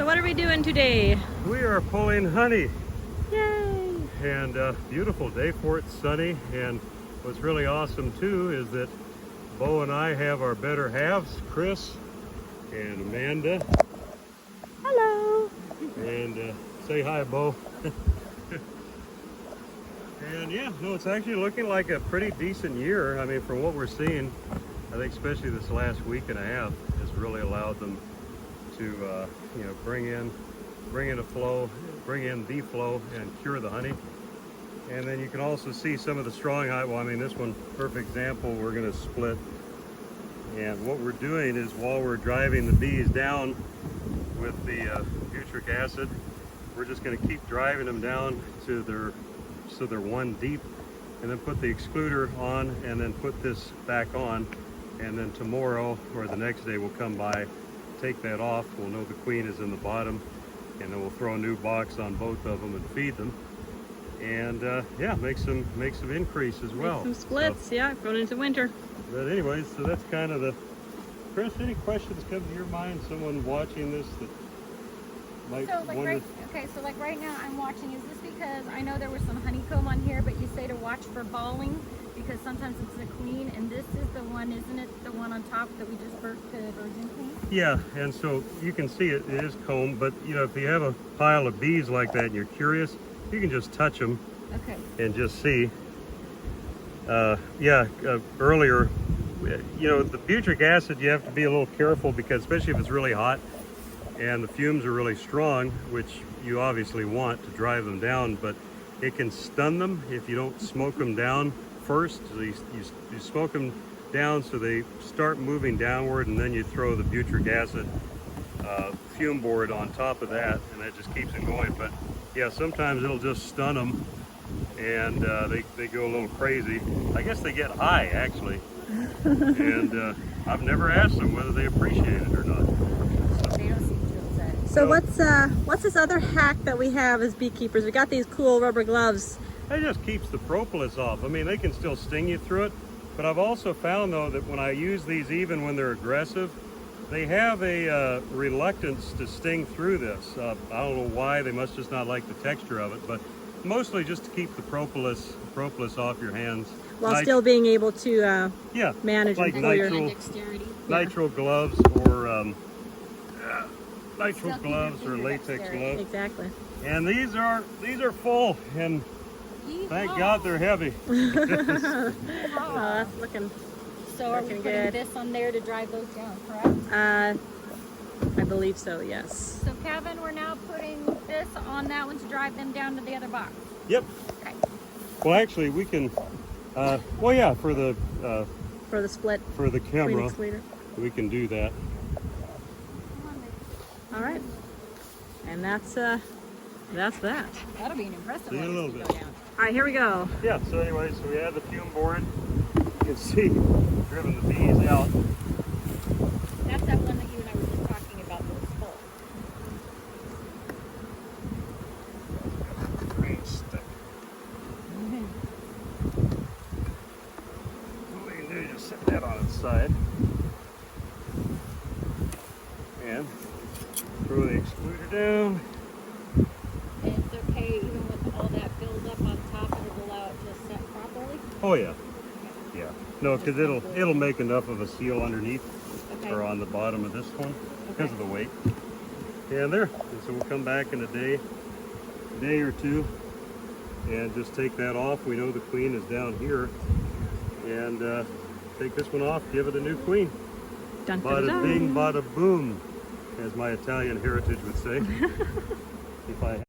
So what are we doing today? We are pulling honey, Yay! and beautiful day for it, sunny. And what's really awesome too is that Bo and I have our better halves, Chris and Amanda. Hello! And say hi, Bo. And yeah, no, it's actually looking like a pretty decent year. I mean, from what we're seeing, I think especially this last week and a half has really allowed them to bring in the flow and cure the honey. And then you can also see some of the strong honey. Well, I mean, this one, perfect example, we're going to split. And what we're doing is, while we're driving the bees down with the butyric acid, we're just going to keep driving them down to so they're one deep, and then put the excluder on, and then put this back on. And then tomorrow or the next day we'll come by, take that off. We'll know the queen is in the bottom, and then we'll throw a new box on both of them and feed them. And yeah, make some increase as well. Make some splits, so, yeah, going into winter. But anyways, so that's kind of the. Chris, any questions come to your mind? Someone watching this that might wonder. So like right now I'm watching. Is this because I know there was some honeycomb on here, but you say to watch for balling because sometimes it's the queen, and this is the one, isn't it? The one on top that we just birthed the virgin queen. Yeah, and so you can see it is comb, but if you have a pile of bees like that and you're curious, you can just touch them. Okay. And just see. Earlier, the butyric acid, you have to be a little careful, because especially if it's really hot and the fumes are really strong, which you obviously want to drive them down, but it can stun them if you don't smoke them down first. So you smoke them down so they start moving downward, and then you throw the butyric acid fume board on top of that, and that just keeps it going. But yeah, sometimes it'll just stun them, and they go a little crazy. I guess they get high, actually. And I've never asked them whether they appreciate it or not. They don't seem too upset. So what's this other hack that we have as beekeepers? We got these cool rubber gloves. It just keeps the propolis off. I mean, they can still sting you through it, but I've also found, though, that when I use these, even when they're aggressive, they have a reluctance to sting through this. I don't know why. They must just not like the texture of it, but mostly just to keep the propolis off your hands. While still being able to manage like and pull your nitrile gloves or latex gloves. Exactly. And these are full, and thank God they're heavy. Oh, that's looking. So are we putting good. this on there to drive those down, correct? I believe so, yes. So Kevin, we're now putting this on that one to drive them down to the other box. Yep. Okay. Well, actually, we can. For the split. For the camera, excluder. we can do that. All right. And that's that. That'll be an impressive See you one. in a little to bit. go down. All right, here we go. Yeah. So anyway, so we have the fume board. You can see driven the bees out. That's that one that you and I were just talking about that was full. Great stick. What we can do is just set that on its side and throw the excluder down. And it's okay even with all that build up on top, it'll allow it to set properly. Oh yeah. Yeah. No, because it'll make enough of a seal underneath or on the bottom of this one because of the weight. And there. And so we'll come back in a day or two and just take that off. We know the queen is down here, and take this one off, give it a new queen. Dun, dun, Bada dun. bing, bada boom, as my Italian heritage would say. If I